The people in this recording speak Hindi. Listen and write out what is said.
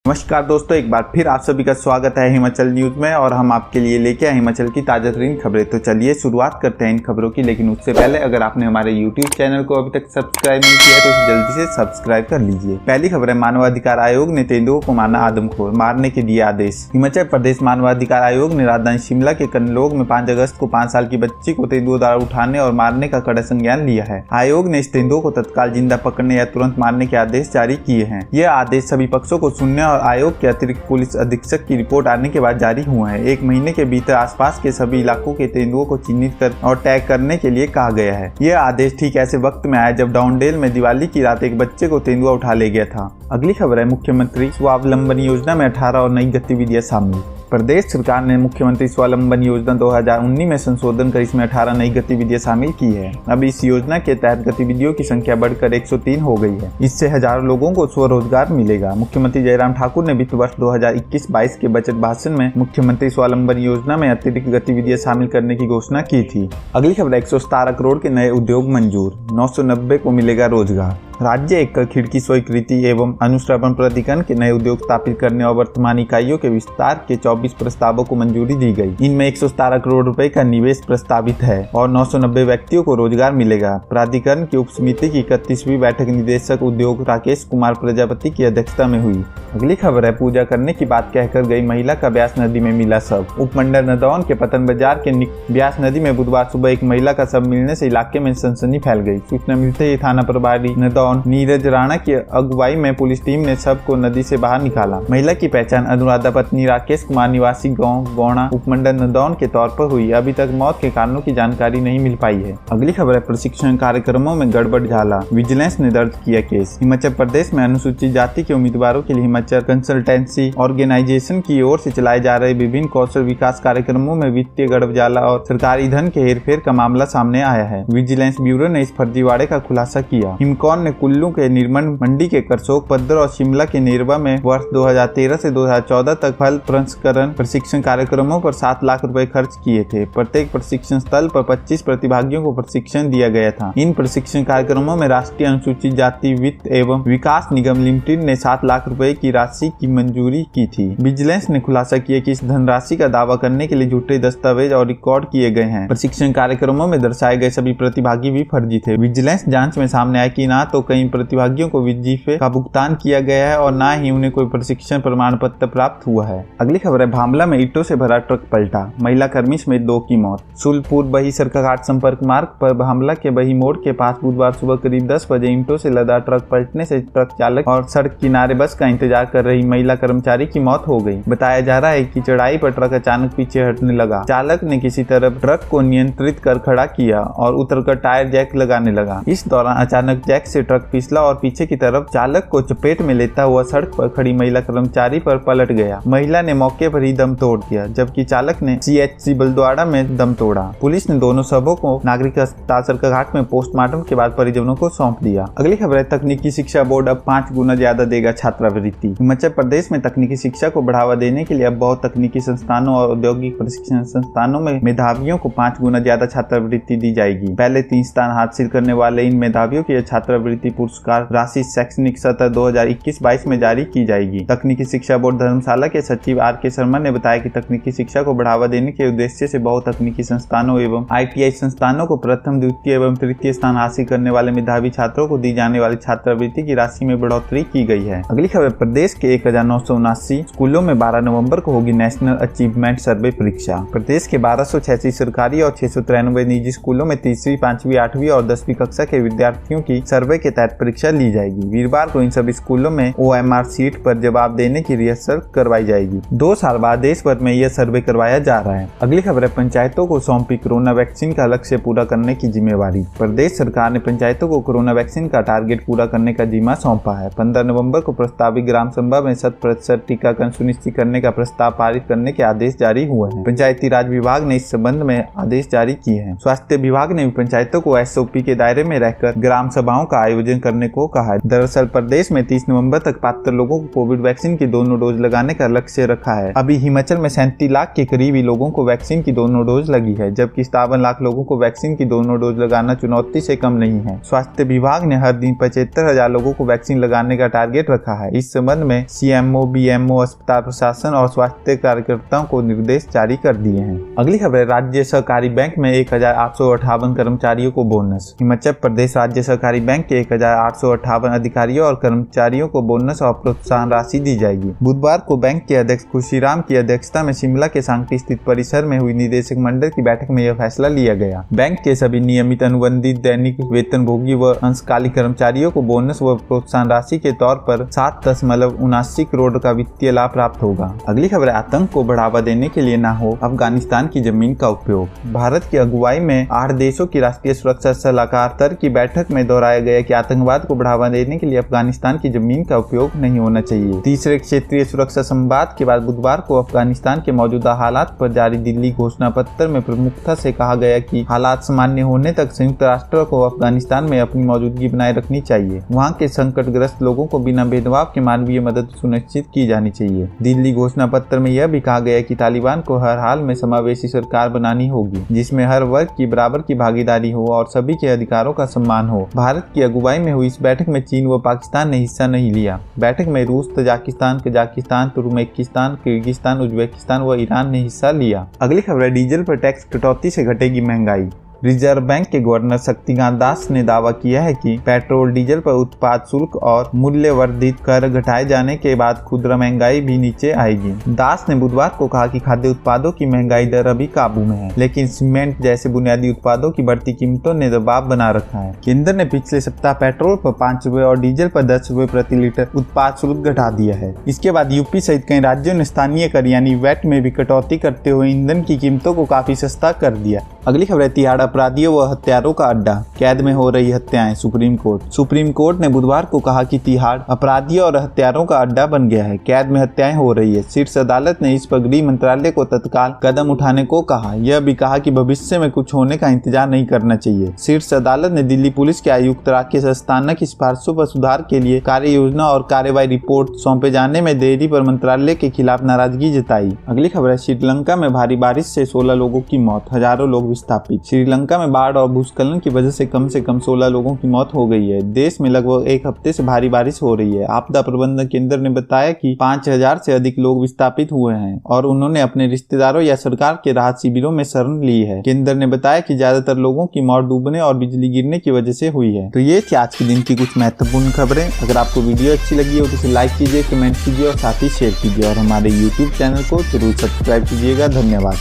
नमस्कार दोस्तों, एक बार फिर आप सभी का स्वागत है हिमाचल न्यूज में और हम आपके लिए लेके आए हिमाचल की ताजा तरीन खबरें। तो चलिए शुरुआत करते हैं इन खबरों की, लेकिन उससे पहले अगर आपने हमारे YouTube चैनल को अभी तक सब्सक्राइब नहीं किया है तो जल्दी से सब्सक्राइब कर लीजिए। पहली खबर है, मानवाधिकार आयोग ने तेंदुओं को माना आदमखोर, मारने के दिए आदेश। हिमाचल प्रदेश मानवाधिकार आयोग ने राजधानी शिमला के कनलोग में 5 अगस्त को 5 साल की बच्ची को तेंदुओं द्वारा उठाने और मारने का कड़ा संज्ञान लिया है। आयोग ने इस तेंदुओं को तत्काल जिंदा पकड़ने या तुरंत मारने के आदेश जारी किए हैं। यह आदेश सभी पक्षों को सुनने और आयोग के अतिरिक्त पुलिस अधीक्षक की रिपोर्ट आने के बाद जारी हुआ है। 1 महीने के भीतर आसपास के सभी इलाकों के तेंदुओं को चिन्हित कर और टैग करने के लिए कहा गया है। यह आदेश ठीक ऐसे वक्त में आया जब डाउनडेल में दिवाली की रात एक बच्चे को तेंदुआ उठा ले गया था। अगली खबर है, मुख्यमंत्री स्वावलंबन योजना में 18 और नई गतिविधियां शामिल। प्रदेश सरकार ने मुख्यमंत्री स्वावलंबन योजना 2019 में संशोधन कर इसमें 18 नई गतिविधियां शामिल की है। अब इस योजना के तहत गतिविधियों की संख्या बढ़कर 103 हो गई है। इससे हजारों लोगों को स्वरोजगार मिलेगा। मुख्यमंत्री जयराम ठाकुर ने वित्त वर्ष 2021-22 के बजट भाषण में मुख्यमंत्री स्वावलंबन योजना में अतिरिक्त गतिविधियां शामिल करने की घोषणा की थी। अगली खबर, 117 करोड़ के नए उद्योग मंजूर, 990 को मिलेगा रोजगार। राज्य एकल खिड़की स्वीकृति एवं अनुश्रवण प्राधिकरण के नए उद्योग स्थापित करने और वर्तमान इकाइयों के विस्तार के 24 प्रस्तावों को मंजूरी दी गई। इनमें 117 करोड़ रुपए का निवेश प्रस्तावित है और 990 व्यक्तियों को रोजगार मिलेगा। प्राधिकरण की उप समिति की 31वीं बैठक निदेशक उद्योग राकेश कुमार प्रजापति की अध्यक्षता में हुई। अगली खबर है, पूजा करने की बात कहकर गई महिला का ब्यास नदी में मिला शव। उपमंडल नदौन के पतन बाजार के ब्यास नदी में बुधवार सुबह एक महिला का शव मिलने से इलाके में सनसनी फैल गई। सूचना मिलते ही थाना प्रभारी नदौन नीरज राणा की अगुवाई में पुलिस टीम ने शव को नदी से बाहर निकाला। महिला की पहचान अनुराधा पत्नी राकेश कुमार निवासी गांव गौड़ा उपमंडल नदौन के तौर पर हुई। अभी तक मौत के कारणों की जानकारी नहीं मिल पाई है। अगली खबर है, प्रशिक्षण कार्यक्रमों में गड़बड़ झाला, विजिलेंस ने दर्ज किया केस। हिमाचल प्रदेश में अनुसूचित जाति के उम्मीदवारों के लिए हिमाचल कंसल्टेंसी ऑर्गेनाइजेशन की ओर से चलाए जा रहे विभिन्न कौशल विकास कार्यक्रमों में वित्तीय गड़बड़झाला और सरकारी धन के हेरफेर का मामला सामने आया है। विजिलेंस ब्यूरो ने इस फर्जीवाड़े का खुलासा किया। हिमकॉन ने कुल्लू के निर्मल मंडी के करसोग पद्दर और शिमला के नेरवा में वर्ष 2013 से 2014 तक फल प्रसंस्करण प्रशिक्षण कार्यक्रमों पर 7 लाख रुपए खर्च किए थे। प्रत्येक प्रशिक्षण स्थल पर 25 प्रतिभागियों को प्रशिक्षण दिया गया था। इन प्रशिक्षण कार्यक्रमों में राष्ट्रीय अनुसूचित जाति वित्त एवं विकास निगम लिमिटेड ने 7 लाख रुपए की राशि की मंजूरी की थी। विजिलेंस ने खुलासा किया कि इस धनराशि का दावा करने के लिए झूठे दस्तावेज और रिकॉर्ड किए गए हैं। प्रशिक्षण कार्यक्रमों में दर्शाए गए सभी प्रतिभागी भी फर्जी थे। विजिलेंस जांच में सामने आया कि न तो कई प्रतिभागियों को वजीफे का भुगतान किया गया है और न ही उन्हें कोई प्रशिक्षण प्रमाण पत्र प्राप्त हुआ है। अगली खबर है, भामला में ईंटों से भरा ट्रक पलटा, महिला कर्मी समेत 2 की मौत। सुलपुर बही सरकाघाट संपर्क मार्ग पर भामला के बही मोड़ के पास बुधवार सुबह करीब 10 बजे ईंटों से लदा ट्रक पलटने से ट्रक चालक और सड़क किनारे बस का इंतजार कर रही महिला कर्मचारी की मौत हो गई। बताया जा रहा है कि चढ़ाई पर ट्रक अचानक पीछे हटने लगा। चालक ने किसी तरह ट्रक को नियंत्रित कर खड़ा किया और उतरकर टायर जैक लगाने लगा। इस दौरान अचानक जैक से ट्रक फिसला और पीछे की तरफ चालक को चपेट में लेता हुआ सड़क पर खड़ी महिला कर्मचारी पर पलट गया। महिला ने मौके पर ही दम तोड़ दिया, जबकि चालक ने CHC बलद्वाड़ा में दम तोड़ा। पुलिस ने दोनों शवों को नागरिक अस्पताल सरकाघाट में पोस्टमार्टम के बाद परिजनों को सौंप दिया। अगली खबर है, तकनीकी शिक्षा बोर्ड अब 5 गुना ज्यादा देगा छात्रवृत्ति। हिमाचल प्रदेश में तकनीकी शिक्षा को बढ़ावा देने के लिए अब बहुत तकनीकी संस्थानों और औद्योगिक प्रशिक्षण संस्थानों में मेधावियों को 5 गुना ज्यादा छात्रवृत्ति दी जाएगी। पहले 3 स्थान हासिल करने वाले इन मेधावियों की छात्रवृत्ति पुरस्कार राशि शैक्षणिक सत्र 2021-22 में जारी की जाएगी। तकनीकी शिक्षा बोर्ड धर्मशाला के सचिव RK शर्मा ने बताया कि तकनीकी शिक्षा को बढ़ावा देने के उद्देश्य से बहुत तकनीकी संस्थानों एवं ITI संस्थानों को प्रथम, द्वितीय एवं तृतीय स्थान हासिल करने वाले मेधावी छात्रों को दी जाने वाली छात्रवृत्ति की राशि में बढ़ोतरी की गई है। अगली खबर, प्रदेश के 1979 स्कूलों में 12 नवंबर को होगी नेशनल अचीवमेंट सर्वे परीक्षा। प्रदेश के 1286 सरकारी और 693 निजी स्कूलों में 3वीं, 5वीं, 8वीं और 10वीं कक्षा के विद्यार्थियों की सर्वे के तहत परीक्षा ली जाएगी। वीरवार को इन सभी स्कूलों में OMR सीट पर जवाब देने की रिहर्सल करवाई जाएगी। 2 साल बाद देश भर में यह सर्वे करवाया जा रहा है। अगली खबर है, पंचायतों को सौंपी कोरोना वैक्सीन का लक्ष्य पूरा करने की जिम्मेवारी। प्रदेश सरकार ने पंचायतों को कोरोना वैक्सीन का टारगेट पूरा करने का जिम्मा सौंपा है। 15 नवंबर को प्रस्तावित ग्राम सभा में 100% टीकाकरण सुनिश्चित करने का प्रस्ताव पारित करने के आदेश जारी हुए हैं। पंचायती राज विभाग ने इस संबंध में आदेश जारी किए हैं। स्वास्थ्य विभाग ने पंचायतों को SOP के दायरे में रहकर ग्राम सभाओं का आयोजन करने को कहा है। दरअसल प्रदेश में 30 नवंबर तक पात्र लोगों को कोविड वैक्सीन की दोनों डोज लगाने का लक्ष्य रखा है। अभी हिमाचल में 37 लाख के करीब ही लोगों को वैक्सीन की दोनों डोज लगी है, जबकि 57 लाख लोगों को वैक्सीन की दोनों डोज लगाना चुनौती से कम नहीं है। स्वास्थ्य विभाग ने हर दिन 75,000 लोगों को वैक्सीन लगाने का टारगेट रखा है। इस संबंध में CMO, BMO, अस्पताल प्रशासन और स्वास्थ्य कार्यकर्ताओं को निर्देश जारी कर दिए हैं। अगली खबर, राज्य सहकारी बैंक में 1,858 कर्मचारियों को बोनस। हिमाचल प्रदेश राज्य सहकारी बैंक के 1,858 अधिकारियों और कर्मचारियों को बोनस और प्रोत्साहन राशि दी जाएगी। बुधवार को बैंक के अध्यक्ष खुशीराम की अध्यक्षता में शिमला के सांकटी स्थित परिसर में हुई निदेशक मंडल की बैठक में यह फैसला लिया गया। बैंक के सभी नियमित, अनुबंधित, दैनिक वेतनभोगी व अंशकालिक कर्मचारियों को बोनस व प्रोत्साहन राशि के तौर पर 7.79 करोड़ का वित्तीय लाभ प्राप्त होगा। अगली खबर, आतंक को बढ़ावा देने के लिए न हो अफगानिस्तान की जमीन का उपयोग। भारत की अगुवाई में 8 देशों की राष्ट्रीय सुरक्षा सलाहकार स्तर की बैठक में दोहराया गया कि आतंकवाद को बढ़ावा देने के लिए अफगानिस्तान की जमीन का उपयोग नहीं होना चाहिए। तीसरे क्षेत्रीय सुरक्षा संवाद के बाद बुधवार को अफगानिस्तान के मौजूदा हालात पर जारी दिल्ली घोषणा पत्र में प्रमुखता से कहा गया कि हालात सामान्य होने तक संयुक्त राष्ट्र को अफगानिस्तान में अपनी मौजूदगी बनाए रखनी चाहिए। वहां के संकटग्रस्त लोगों को बिना भेदभाव के मानवीय मदद सुनिश्चित की जानी चाहिए। दिल्ली घोषणा पत्र में यह भी कहा गया कि तालिबान को हर हाल में समावेशी सरकार बनानी होगी, जिसमें हर वर्ग की बराबर की भागीदारी हो और सभी के अधिकारों का सम्मान हो। भारत की अगुवाई में हुई इस बैठक में चीन व पाकिस्तान ने हिस्सा नहीं लिया। बैठक में रूस, Tajikistan, Kazakhstan, Turkmenistan, Kyrgyzstan, Uzbekistan व ईरान ने हिस्सा लिया। अगली खबर है, डीजल पर टैक्स कटौती से घटेगी महंगाई। रिजर्व बैंक के गवर्नर शक्तिकांत दास ने दावा किया है कि पेट्रोल डीजल पर उत्पाद शुल्क और मूल्य वर्धित कर घटाए जाने के बाद खुदरा महंगाई भी नीचे आएगी। दास ने बुधवार को कहा कि खाद्य उत्पादों की महंगाई दर अभी काबू में है, लेकिन सीमेंट जैसे बुनियादी उत्पादों की बढ़ती कीमतों ने दबाव बना रखा है। केंद्र ने पिछले सप्ताह पेट्रोल पर 5 रुपए और डीजल पर 10 रुपए प्रति लीटर उत्पाद शुल्क घटा दिया है। इसके बाद यूपी सहित कई राज्यों ने स्थानीय कर यानी वैट में भी कटौती करते हुए ईंधन की कीमतों को काफी सस्ता कर दिया। अगली खबर है, तिहाड़ अपराधियों व हत्यारों का अड्डा, कैद में हो रही हत्याएं। सुप्रीम कोर्ट ने बुधवार को कहा कि तिहाड़ अपराधियों और हत्यारों का अड्डा बन गया है, कैद में हत्याएं हो रही है। शीर्ष अदालत ने इस पर गृह मंत्रालय को तत्काल कदम उठाने को कहा। यह भी कहा कि भविष्य में कुछ होने का इंतजार नहीं करना चाहिए। शीर्ष अदालत ने दिल्ली पुलिस के आयुक्त राकेश अस्थाना की सिफारिशों पर सुधार के लिए कार्य योजना और कार्रवाई रिपोर्ट सौंपे जाने में देरी पर मंत्रालय के खिलाफ नाराजगी जताई। अगली खबर है, श्रीलंका में भारी बारिश से 16 लोगों की मौत, हजारों लोग विस्थापित। श्रीलंका में बाढ़ और भूस्खलन की वजह से कम 16 लोगों की मौत हो गई है। देश में लगभग एक हफ्ते से भारी बारिश हो रही है। आपदा प्रबंधन केंद्र ने बताया कि 5,000 से अधिक लोग विस्थापित हुए हैं और उन्होंने अपने रिश्तेदारों या सरकार के राहत शिविरों में शरण ली है। केंद्र ने बताया कि ज्यादातर लोगों की मौत डूबने और बिजली गिरने की वजह से हुई है। तो ये थी आज के दिन की कुछ महत्वपूर्ण खबरें। अगर आपको वीडियो अच्छी लगी हो तो इसे लाइक कीजिए, कमेंट कीजिए और साथ ही शेयर कीजिए और हमारे YouTube चैनल को जरूर सब्सक्राइब कीजिएगा। धन्यवाद।